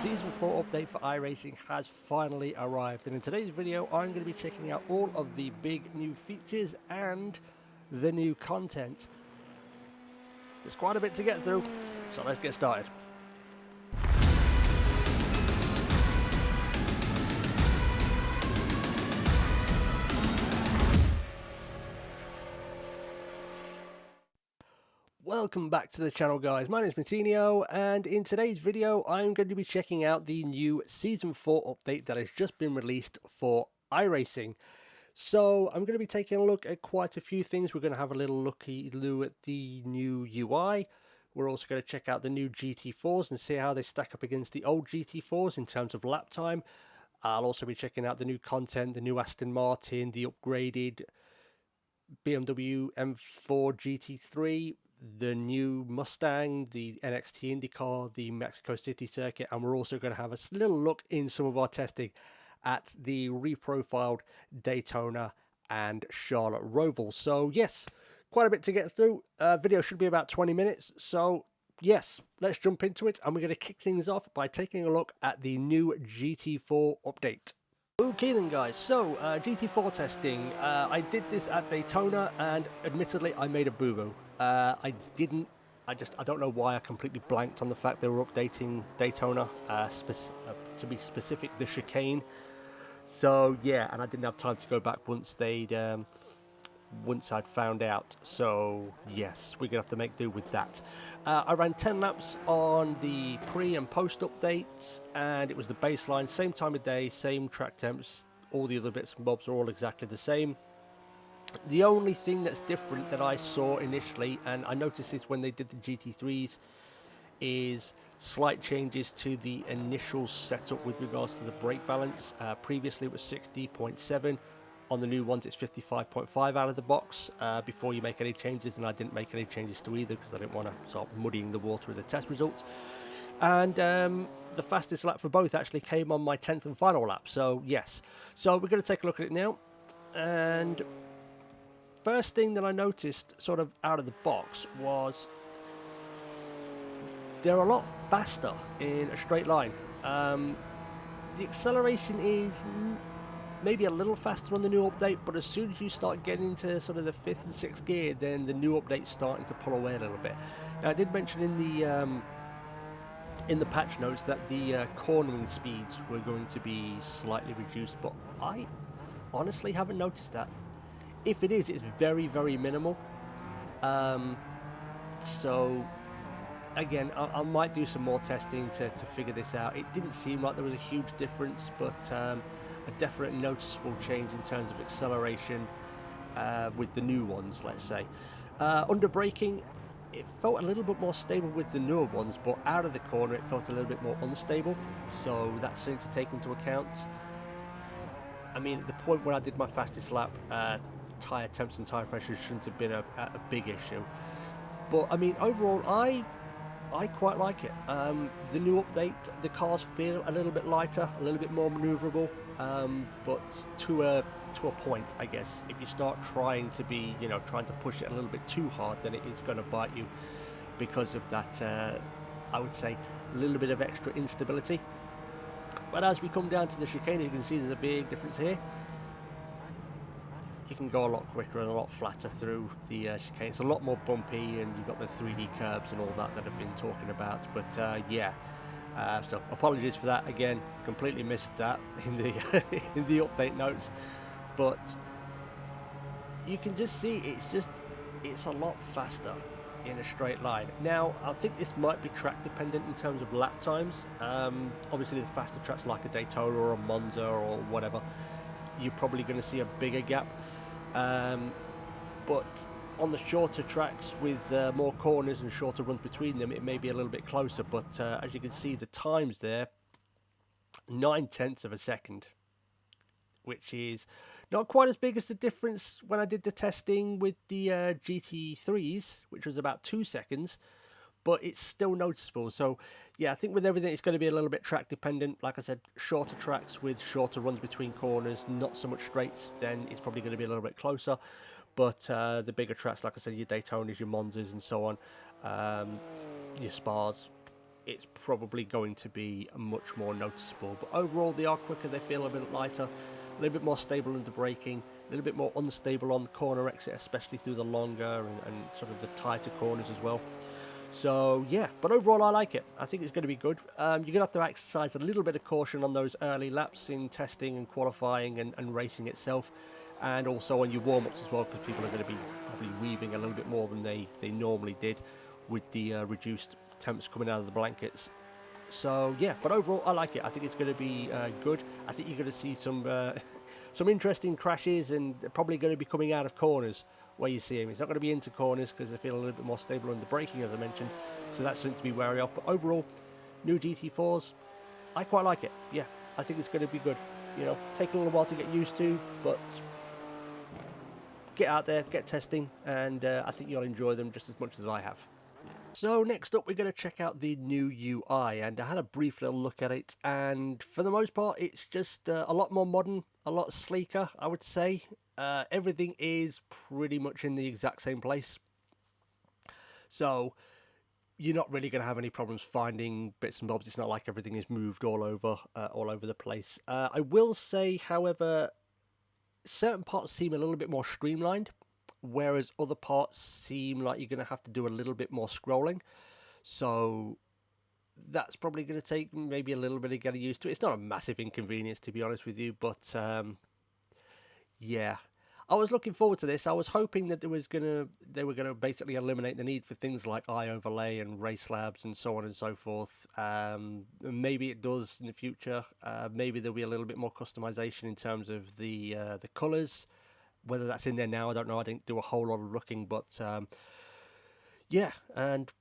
Season 4 update for iRacing has finally arrived, and in today's video I'm going to be checking out all of the big new features and the new content. There's quite a bit to get through, so let's get started. Welcome back to the channel, guys. My name is Matinho, and in today's video I'm going to be checking out the new Season 4 update that has just been released for iRacing. So I'm going to be taking a look at quite a few things. We're going to have a little looky at the new UI. We're also going to check out the new GT4s and see how they stack up against the old GT4s in terms of lap time. I'll also be checking out the new content, the new Aston Martin, the upgraded BMW M4 GT3, the new Mustang, the NXT Indy car, the Mexico City circuit, and we're also going to have a little look in some of our testing at the reprofiled Daytona and Charlotte Roval. So yes, quite a bit to get through. Video should be about 20 minutes, so yes, let's jump into it, and we're going to kick things off by taking a look at the new GT4 update. Okay then, guys, so GT4 testing. I did this at Daytona, and admittedly I made a boo-boo. I don't know why I completely blanked on the fact they were updating Daytona, to be specific, the chicane. So yeah, and I didn't have time to go back once I'd found out. So yes, we're gonna have to make do with that. I ran 10 laps on the pre and post updates, and it was the baseline, same time of day, same track temps, all the other bits and bobs are all exactly the same. The only thing that's different that I saw initially, and I noticed this when they did the GT3s, is slight changes to the initial setup with regards to the brake balance. Previously it was 60.7. On the new ones it's 55.5 out of the box before you make any changes, and I didn't make any changes to either because I didn't want to start muddying the water with the test results. And the fastest lap for both actually came on my 10th and final lap, so yes. So we're going to take a look at it now, and first thing that I noticed sort of out of the box was they're a lot faster in a straight line. The acceleration is maybe a little faster on the new update, but as soon as you start getting into sort of the 5th and 6th gear, then the new update's starting to pull away a little bit. Now, I did mention in the patch notes that the cornering speeds were going to be slightly reduced, but I honestly haven't noticed that. If it is, it's very, very minimal. So again, I might do some more testing to figure this out. It didn't seem like there was a huge difference, but a definite noticeable change in terms of acceleration with the new ones, let's say. Under braking, it felt a little bit more stable with the newer ones, but out of the corner it felt a little bit more unstable, so that's something to take into account. I mean, at the point where I did my fastest lap, tyre temps and tyre pressure shouldn't have been a big issue. But I mean, overall, I quite like it. The new update, the cars feel a little bit lighter, a little bit more manoeuvrable, but to a point, I guess. If you start trying to be, trying to push it a little bit too hard, then it is going to bite you because of that, I would say, a little bit of extra instability. But as we come down to the chicane, as you can see, there's a big difference here. You can go a lot quicker and a lot flatter through the chicane. It's a lot more bumpy, and you've got the 3D curbs and all that I've been talking about. But yeah, so apologies for that. Again, completely missed that in the in the update notes. But you can just see it's a lot faster in a straight line. Now, I think this might be track dependent in terms of lap times. Obviously, the faster tracks like a Daytona or a Monza or whatever, you're probably going to see a bigger gap. But on the shorter tracks with more corners and shorter runs between them, it may be a little bit closer. But as you can see, the times there, 9/10 of a second, which is not quite as big as the difference when I did the testing with the GT3s, which was about 2 seconds, but it's still noticeable. So yeah, I think with everything it's going to be a little bit track dependent. Like I said, shorter tracks with shorter runs between corners, not so much straights, then it's probably going to be a little bit closer. But the bigger tracks, like I said, your Daytonas, your Monzas and so on, your Spas, it's probably going to be much more noticeable. But overall, they are quicker, they feel a bit lighter, a little bit more stable under braking, a little bit more unstable on the corner exit, especially through the longer and sort of the tighter corners as well. So yeah, but overall I like it. I think it's going to be good. You're going to have to exercise a little bit of caution on those early laps in testing and qualifying and racing itself, and also on your warm-ups as well, because people are going to be probably weaving a little bit more than they normally did with the reduced temps coming out of the blankets. So yeah, but overall I like it. I think it's going to be good. I think you're going to see some interesting crashes, and they're probably going to be coming out of corners where you see him. It's not going to be into corners because they feel a little bit more stable under braking, as I mentioned, so that's something to be wary of. But overall, new GT4s, I quite like it. Yeah, I think it's going to be good. You know, take a little while to get used to, but get out there, get testing, and I think you'll enjoy them just as much as I have. So next up, we're going to check out the new UI, and I had a brief little look at it, and for the most part it's just a lot more modern, a lot sleeker, I would say. Everything is pretty much in the exact same place, so you're not really going to have any problems finding bits and bobs. It's not like everything is moved all over the place. I will say, however, certain parts seem a little bit more streamlined, whereas other parts seem like you're going to have to do a little bit more scrolling. So that's probably going to take maybe a little bit of getting used to. It's not a massive inconvenience, to be honest with you, but yeah, I was looking forward to this. I was hoping that they were going to basically eliminate the need for things like eye overlay and race labs and so on and so forth. Maybe it does in the future. Maybe there'll be a little bit more customization in terms of the colors. Whether that's in there now, I don't know. I didn't do a whole lot of looking, but yeah, and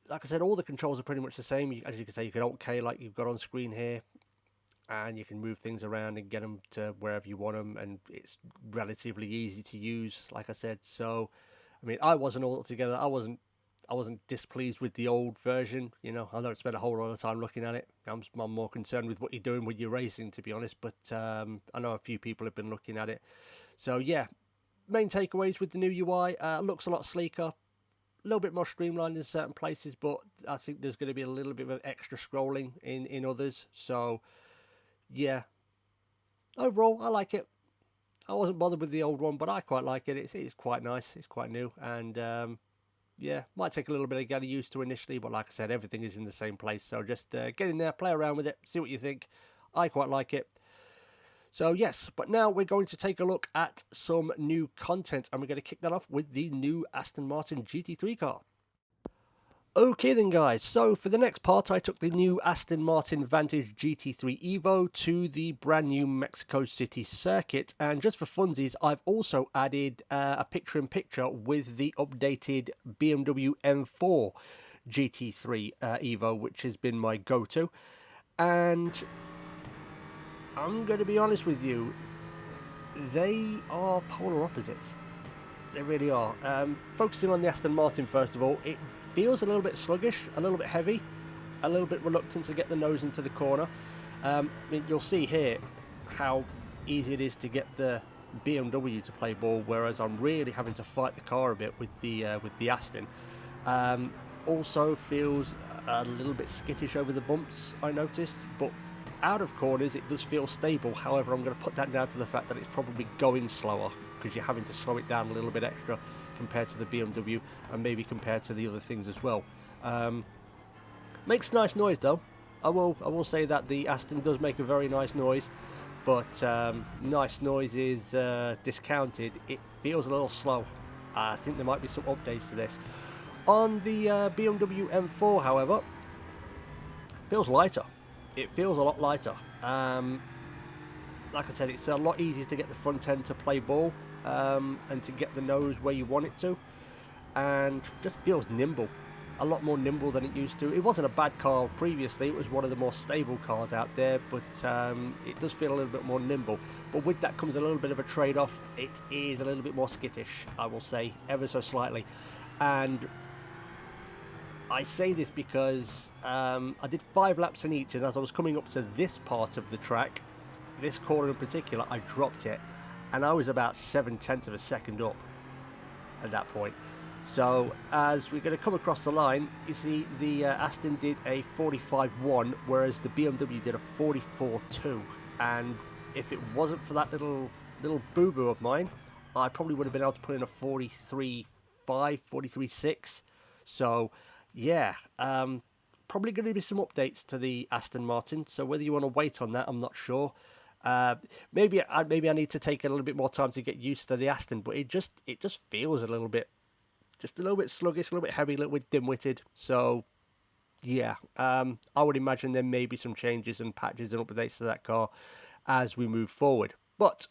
like I said, all the controls are pretty much the same. As you can say, you can Alt-K like you've got on screen here, and you can move things around and get them to wherever you want them, and it's relatively easy to use, like I said. So, I mean, I wasn't altogether, I wasn't displeased with the old version. You know, I don't spend a whole lot of time looking at it. I'm more concerned with what you're doing with your racing, to be honest, but I know a few people have been looking at it. So yeah, main takeaways with the new UI, looks a lot sleeker, a little bit more streamlined in certain places, but I think there's going to be a little bit of extra scrolling in others. So yeah, overall I like it. I wasn't bothered with the old one, but I quite like it. It's quite nice, it's quite new, and yeah, might take a little bit of getting used to initially, but like I said, everything is in the same place, so just get in there, play around with it, see what you think. I quite like it. So yes, but now we're going to take a look at some new content, and we're going to kick that off with the new Aston Martin GT3 car. Okay then guys, so for the next part I took the new Aston Martin Vantage GT3 Evo to the brand new Mexico City circuit, and just for funsies I've also added a picture-in-picture with the updated BMW M4 GT3 Evo, which has been my go-to. And I'm going to be honest with you, they are polar opposites. They really are. Focusing on the Aston Martin first of all, it feels a little bit sluggish, a little bit heavy, a little bit reluctant to get the nose into the corner. I mean, you'll see here how easy it is to get the BMW to play ball, whereas I'm really having to fight the car a bit with the Aston. Also feels a little bit skittish over the bumps, I noticed, but out of corners it does feel stable. However, I'm going to put that down to the fact that it's probably going slower, because you're having to slow it down a little bit extra compared to the BMW, and maybe compared to the other things as well. Makes nice noise though. I will say that the Aston does make a very nice noise, but nice noise is discounted. It feels a little slow. I think there might be some updates to this. On the BMW M4, however, feels lighter. It feels a lot lighter. Like I said, it's a lot easier to get the front end to play ball, and to get the nose where you want it to, and just feels nimble, a lot more nimble than it used to. It wasn't a bad car previously, it was one of the more stable cars out there, but it does feel a little bit more nimble. But with that comes a little bit of a trade-off. It is a little bit more skittish, I will say, ever so slightly. And I say this because I did 5 laps in each, and as I was coming up to this part of the track, this corner in particular, I dropped it, and I was about 0.7 of a second up at that point. So as we're going to come across the line, you see the Aston did a 45.1, whereas the BMW did a 44.2. And if it wasn't for that little boo-boo of mine, I probably would have been able to put in a 43.5, 43.6. So yeah, probably going to be some updates to the Aston Martin. So whether you want to wait on that, I'm not sure. Maybe I need to take a little bit more time to get used to the Aston, but it just feels a little bit sluggish, a little bit heavy, a little bit dim-witted. So yeah, I would imagine there may be some changes and patches and updates to that car as we move forward. But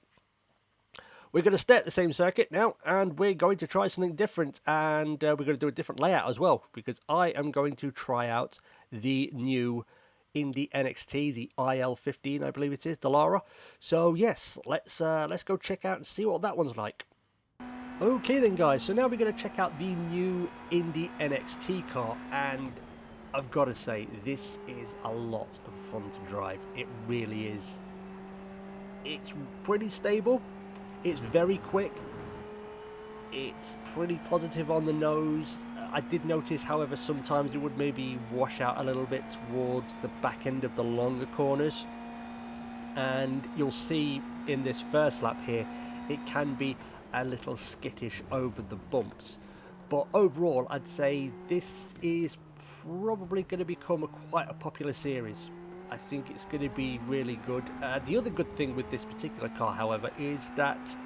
we're going to stay at the same circuit now, and we're going to try something different, and we're going to do a different layout as well, because I am going to try out the new Indy NXT, the IL15, I believe it is, the Lara. So yes, let's go check out and see what that one's like. Okay then guys, so now we're going to check out the new Indy NXT car, and I've got to say, this is a lot of fun to drive. It really is. It's pretty stable. It's very quick. It's pretty positive on the nose. I did notice, however, sometimes it would maybe wash out a little bit towards the back end of the longer corners. And you'll see in this first lap here, it can be a little skittish over the bumps. But overall, I'd say this is probably going to become quite a popular series. I think it's going to be really good. The other good thing with this particular car, however, is that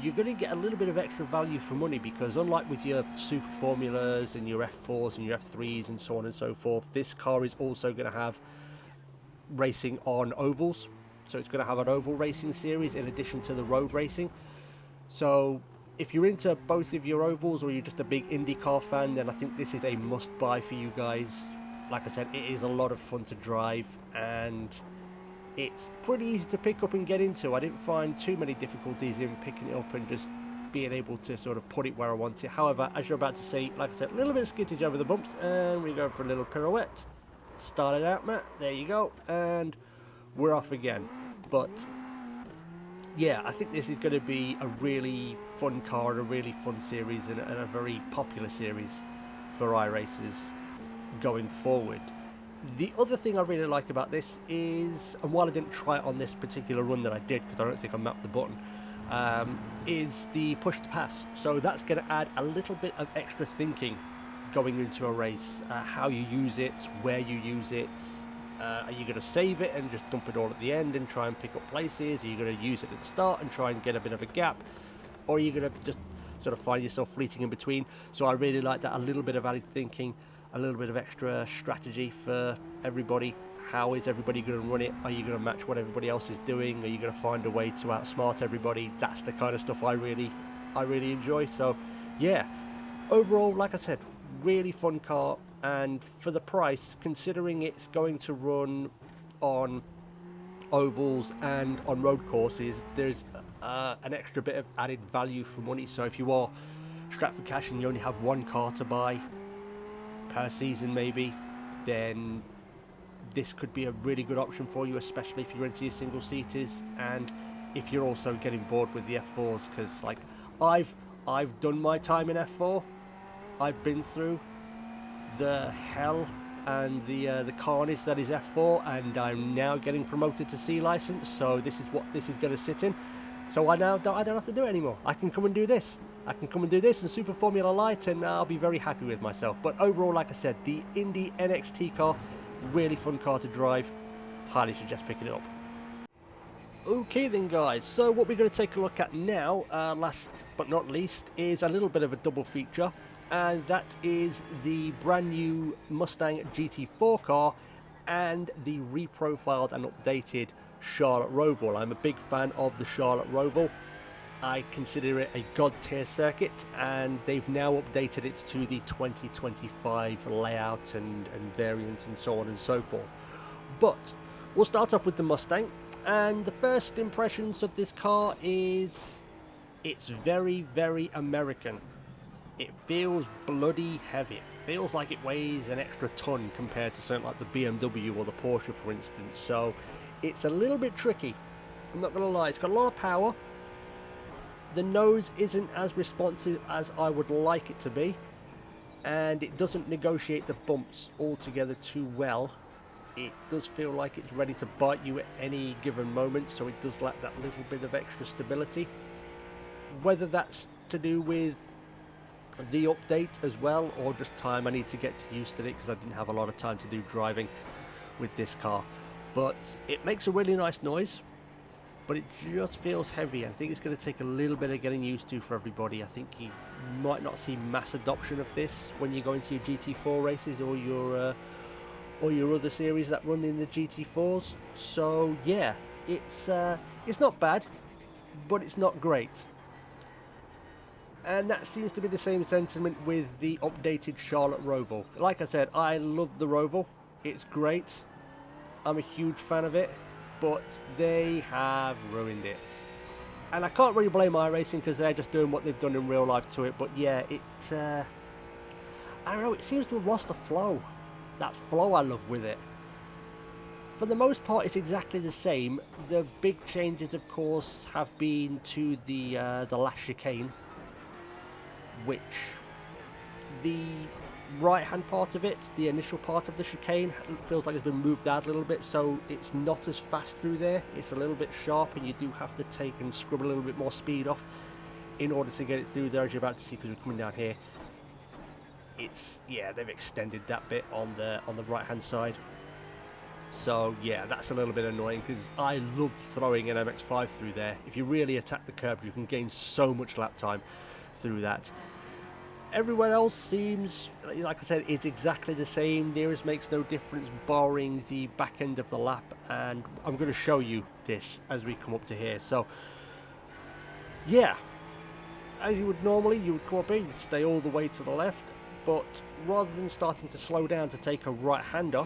you're going to get a little bit of extra value for money, because unlike with your Super Formulas and your F4s and your F3s and so on and so forth, this car is also going to have racing on ovals. So it's going to have an oval racing series in addition to the road racing. So if you're into both of your ovals, or you're just a big IndyCar fan, then I think this is a must-buy for you guys. Like I said, it is a lot of fun to drive, and it's pretty easy to pick up and get into. I didn't find too many difficulties in picking it up and just being able to sort of put it where I want it. However, as you're about to see, like I said, a little bit of skittish over the bumps, and we go for a little pirouette. Start it out, Matt. There you go. And we're off again. But yeah, I think this is going to be a really fun car, a really fun series, and a very popular series for iRacers going forward. The other thing I really like about this is, and while I didn't try it on this particular run that I did, because I don't think I mapped the button, is the push to pass. So that's going to add a little bit of extra thinking going into a race, how you use it, where you use it. Are you going to save it and just dump it all at the end and try and pick up places? Are you going to use it at the start and try and get a bit of a gap? Or are you going to just sort of find yourself fleeting in between? So I really like that, a little bit of added thinking, a little bit of extra strategy for everybody. How is everybody going to run it? Are you going to match what everybody else is doing? Are you going to find a way to outsmart everybody? That's the kind of stuff I really enjoy. So yeah, overall, like I said, really fun car. And for the price, considering it's going to run on ovals and on road courses, there's an extra bit of added value for money. So if you are strapped for cash and you only have one car to buy per season maybe, then this could be a really good option for you, especially if you're into your single seaters, and if you're also getting bored with the F4s, because like I've done my time in F4. I've been through the hell and the carnage that is F4, and I'm now getting promoted to C license, so this is what this is going to sit in. So I don't have to do it anymore. I can come and do this. I can come and do this in Super Formula Light, and I'll be very happy with myself. But overall, like I said, the Indy NXT car, really fun car to drive. Highly suggest picking it up. Okay then guys, so what we're going to take a look at now, last but not least, is a little bit of a double feature. And that is the brand new Mustang GT4 car and the reprofiled and updated Charlotte Roval. I'm a big fan of the Charlotte Roval. I consider it a god tier circuit, and they've now updated it to the 2025 layout and variant and so on and so forth. But we'll start off with the Mustang, and the first impressions of this car is it's very, very American. It feels bloody heavy. It feels like it weighs an extra ton compared to something like the BMW or the Porsche, for instance. So it's a little bit tricky. I'm not going to lie. It's got a lot of power. The nose isn't as responsive as I would like it to be, and it doesn't negotiate the bumps altogether too well. It does feel like it's ready to bite you at any given moment, so it does lack that little bit of extra stability. Whether that's to do with the update as well, or just time I need to get used to it, because I didn't have a lot of time to do driving with this car. But it makes a really nice noise, but it just feels heavy. I think it's going to take a little bit of getting used to for everybody. I think you might not see mass adoption of this when you go into your GT4 races or your other series that run in the GT4s. So yeah, it's not bad, but it's not great. And that seems to be the same sentiment with the updated Charlotte Roval. Like I said, I love the Roval. It's great. I'm a huge fan of it, but they have ruined it. And I can't really blame iRacing, because they're just doing what they've done in real life to it. But yeah, I don't know, it seems to have lost the flow. That flow I love with it. For the most part, it's exactly the same. The big changes, of course, have been to the last chicane, which the right-hand part of it, the initial part of the chicane, feels like it's been moved out a little bit, so it's not as fast through there. It's a little bit sharp, and you do have to take and scrub a little bit more speed off in order to get it through there, as you're about to see, because we're coming down here. Yeah, they've extended that bit on the right-hand side. So yeah, that's a little bit annoying, because I love throwing an MX-5 through there. If you really attack the curb, you can gain so much lap time through that. Everywhere else seems, like I said, it's exactly the same. Nearest makes no difference, barring the back end of the lap, and I'm going to show you this as we come up to here. So yeah, as you would normally, you would come up here, you'd stay all the way to the left, but rather than starting to slow down to take a right-hander,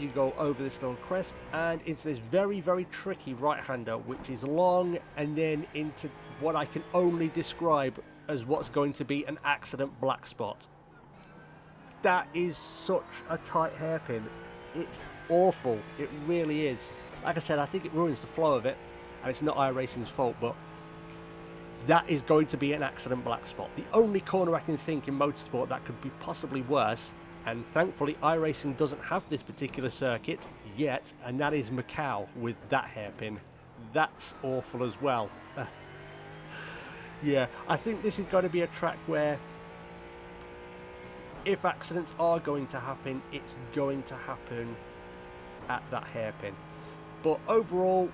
you go over this little crest and into this very, very tricky right-hander, which is long, and then into what I can only describe as what's going to be an accident black spot. That is such a tight hairpin. It's awful. It really is. Like I said, I think it ruins the flow of it, and it's not iRacing's fault, but that is going to be an accident black spot. The only corner I can think in motorsport that could be possibly worse, and thankfully iRacing doesn't have this particular circuit yet, and that is Macau with that hairpin. That's awful as well. Yeah, I think this is going to be a track where if accidents are going to happen, it's going to happen at that hairpin. But overall,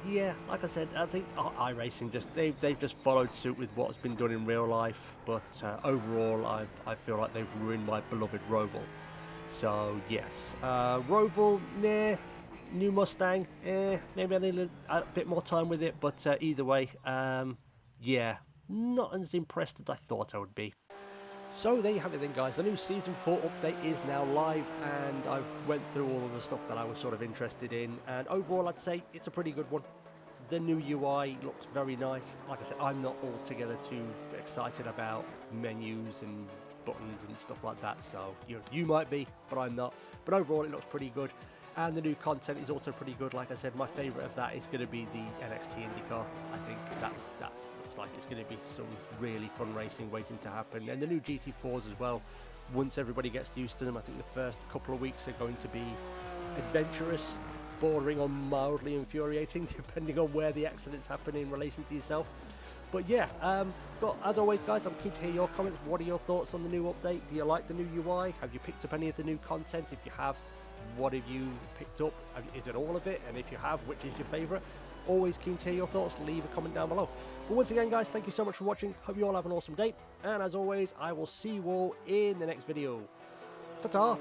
yeah, like I said, I think iRacing they've just followed suit with what's been done in real life. But overall, I feel like they've ruined my beloved Roval. So yes, Roval, nah. New Mustang, maybe I need a bit more time with it. But either way, yeah, not as impressed as I thought I would be. So there you have it then, guys. The new Season 4 update is now live, and I've went through all of the stuff that I was sort of interested in, and overall I'd say it's a pretty good one. The new UI looks very nice. Like I said, I'm not altogether too excited about menus and buttons and stuff like that, so you might be, but I'm not. But overall it looks pretty good. And the new content is also pretty good. Like I said, my favourite of that is going to be the NXT IndyCar. I think that's looks like it's going to be some really fun racing waiting to happen. And the new GT4s as well. Once everybody gets used to them, I think the first couple of weeks are going to be adventurous, bordering on mildly infuriating, depending on where the accidents happen in relation to yourself. But yeah, but as always, guys, I'm keen to hear your comments. What are your thoughts on the new update? Do you like the new UI? Have you picked up any of the new content? If you have, what have you picked up? Is it all of it? And if you have, which is your favourite? Always keen to hear your thoughts. Leave a comment down below. But once again, guys, thank you so much for watching. Hope you all have an awesome day. And as always, I will see you all in the next video. Ta-ta!